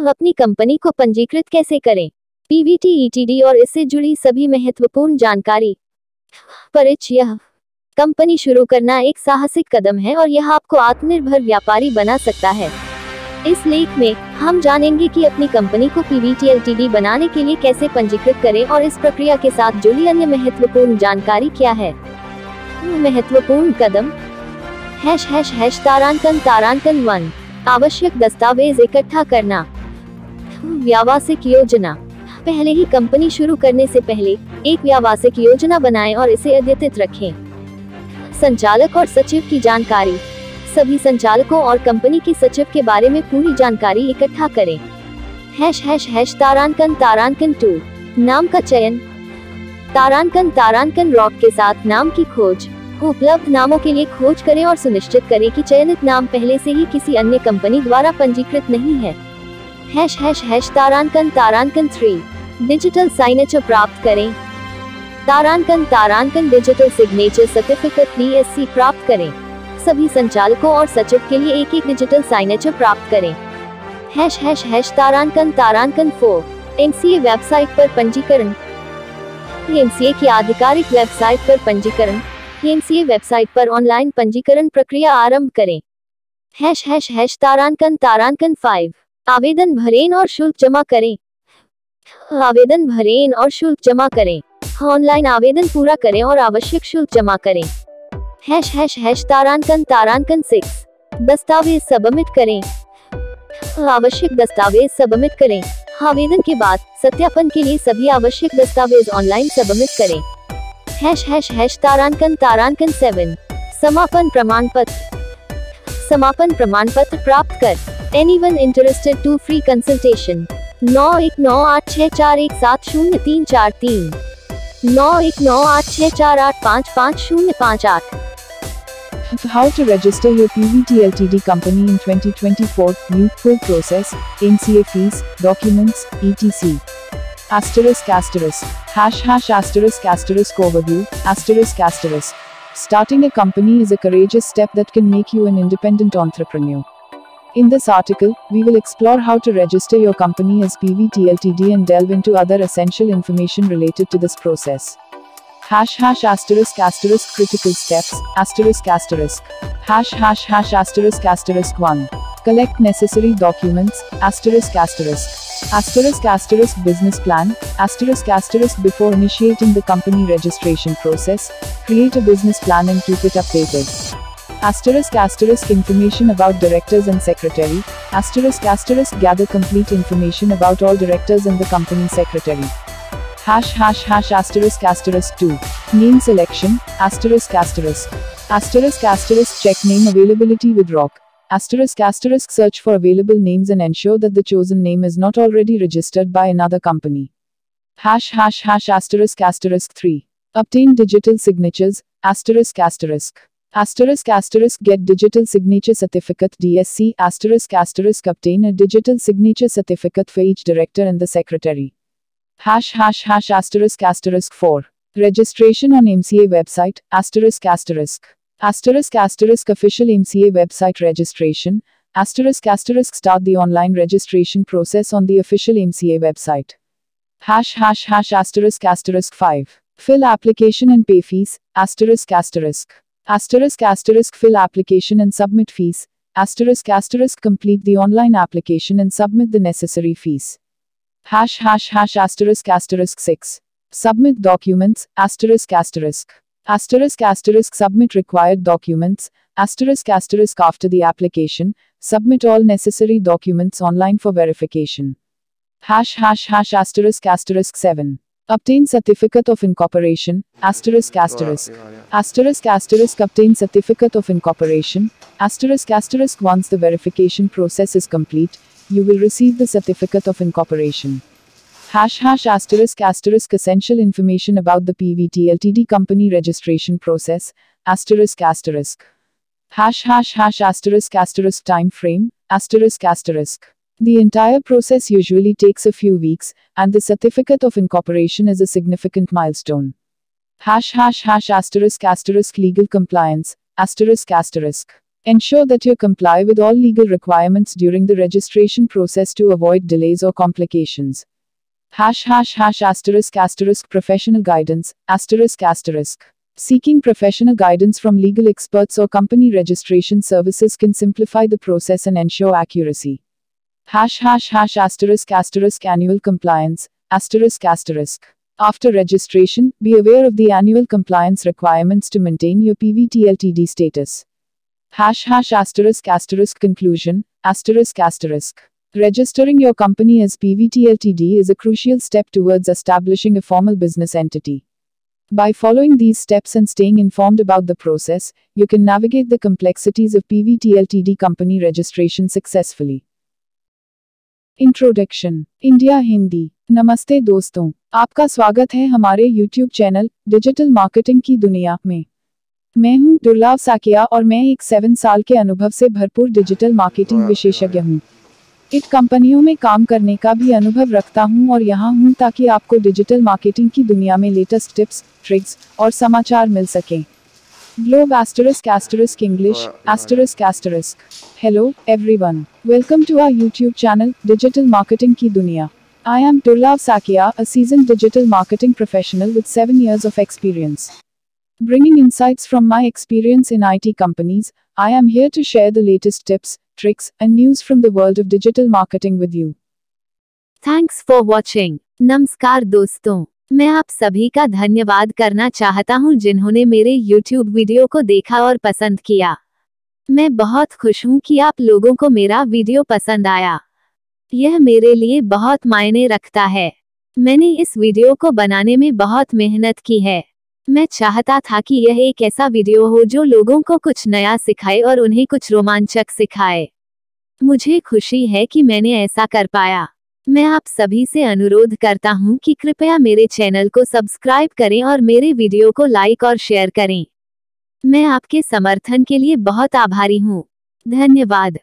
अपनी कंपनी को पंजीकृत कैसे करें? पीवीटी ईटीडी और इससे जुड़ी सभी महत्वपूर्ण जानकारी। परिचय। कंपनी शुरू करना एक साहसिक कदम है और यह आपको आत्मनिर्भर व्यापारी बना सकता है। इस लेख में हम जानेंगे कि अपनी कंपनी को पीवीटी एलटीडी बनाने के लिए कैसे पंजीकृत करें और इस प्रक्रिया के साथ जुड़ी अन्य महत्वपूर्ण जानकारी क्या है। महत्वपूर्ण कदम। तारांकन 1। आवश्यक दस्तावेज इकट्ठा करना। व्यावसायिक योजना। पहले ही कंपनी शुरू करने से पहले एक व्यावसायिक योजना बनाएं और इसे अद्यतित रखें। संचालक और सचिव की जानकारी। सभी संचालकों और कंपनी के सचिव के बारे में पूरी जानकारी इकट्ठा करें। तारांकन 2। नाम का चयन। तारांकन रॉक के साथ नाम की खोज। उपलब्ध नामों के लिए खोज करें और सुनिश्चित करें कि चयनित नाम पहले से ही किसी अन्य कंपनी द्वारा पंजीकृत नहीं है। तारांकन 3। डिजिटल साइनेचर प्राप्त करें। तारांकन डिजिटल सिग्नेचर सर्टिफिकेट DSC प्राप्त करें। सभी संचालकों और सचिव के लिए एक डिजिटल साइनेचर प्राप्त करें। तारांकन 4। MCA वेबसाइट पर पंजीकरण। MCA की आधिकारिक वेबसाइट पर पंजीकरण। MCA वेबसाइट पर ऑनलाइन पंजीकरण प्रक्रिया आरंभ करें। तारांकन 5। आवेदन भरें और शुल्क जमा करें। आवेदन भरें और शुल्क जमा करें। ऑनलाइन आवेदन पूरा करें और आवश्यक शुल्क जमा करें। तारांकन 6। दस्तावेज सबमिट करें। आवश्यक दस्तावेज सबमिट करें। आवेदन के बाद सत्यापन के लिए सभी आवश्यक दस्तावेज ऑनलाइन सबमिट करें। तारांकन 7। समापन प्रमाण पत्र। समापन प्रमाण पत्र प्राप्त कर। Anyone interested to free consultation 919864170343 919864855058। How to register your PVT Ltd company in 2024, new full process, MCA fees, documents, etc. **** overview, ***. Starting a company is a courageous step that can make you an independent entrepreneur. In this article, we will explore how to register your company as PVT Ltd and delve into other essential information related to this process. **** critical steps, **** 1. Collect necessary documents, **** business plan, **** before initiating the company registration process, create a business plan and keep it updated. *** information about directors and secretary, *** gather complete information about all directors and the company secretary. **** 2. Name selection, **** check name availability with Rock, *** search for available names and ensure that the chosen name is not already registered by another company. ***3. Obtain digital signatures, **** get digital signature certificate DSC, **** obtain a digital signature certificate for each director and the secretary. ***4. Registration on MCA website, **** official MCA website registration, **** start the online registration process on the official MCA website. ***5. Fill application and pay fees, **** fill application and submit fees, **** complete the online application and submit the necessary fees. ***6. Submit documents, **** submit required documents, after the application, submit all necessary documents online for verification. ***7. Obtain certificate of incorporation, **** obtain certificate of incorporation, **** once the verification process is complete, you will receive the certificate of incorporation. **** essential information about the PVT Ltd company registration process, **** time frame, The entire process usually takes a few weeks, and the certificate of incorporation is a significant milestone. **** legal compliance, ***. Ensure that you comply with all legal requirements during the registration process to avoid delays or complications. **** Professional guidance, ***. Seeking professional guidance from legal experts or company registration services can simplify the process and ensure accuracy. **** Annual compliance, ***. After registration, be aware of the annual compliance requirements to maintain your PVT Ltd status. Conclusion, Registering your company as PVT Ltd is a crucial step towards establishing a formal business entity. By following these steps and staying informed about the process, you can navigate the complexities of PVT Ltd company registration successfully. Introduction India Hindi. नमस्ते दोस्तों, आपका स्वागत है हमारे YouTube channel digital marketing की दुनिया में। मैं हूं दुर्लभ साकिया और मैं एक 7 साल के अनुभव से भरपूर डिजिटल मार्केटिंग विशेषज्ञ हूं। एक कंपनियों में काम करने का भी अनुभव रखता हूं और यहां हूं ताकि आपको डिजिटल मार्केटिंग की दुनिया में लेटेस्ट टिप्स, ट्रिक्स और समाचार मिल सकें। Globe *** English ***. Hello, everyone. Welcome to our YouTube channel, Digital Marketing Ki Duniya. I am Durlab Sakia, a seasoned digital marketing professional with 7 years of experience. Bringing insights from my experience in IT companies, I am here to share the latest tips, tricks, and news from the world of digital marketing with you. Thanks for watching. नमस्कार दोस्तों, मैं आप सभी का धन्यवाद करना चाहता हूं जिन्होंने मेरे YouTube वीडियो को देखा और पसंद किया। मैं बहुत खुश हूं कि आप लोगों को मेरा वीडियो पसंद आया। यह मेरे लिए बहुत मायने रखता है। मैंने इस वीडियो को बनाने में बहुत मेहनत की है। मैं चाहता था कि यह एक ऐसा वीडियो हो जो लोगों को कुछ नया सिखाए और उन्हें कुछ रोमांचक सिखाए। मुझे खुशी है कि मैंने ऐसा कर पाया। मैं आप सभी से अनुरोध करता हूं कि कृपया मेरे चैनल को सब्सक्राइब करें और मेरे वीडियो को लाइक और शेयर करें। मैं आपके समर्थन के लिए बहुत आभारी हूं। धन्यवाद।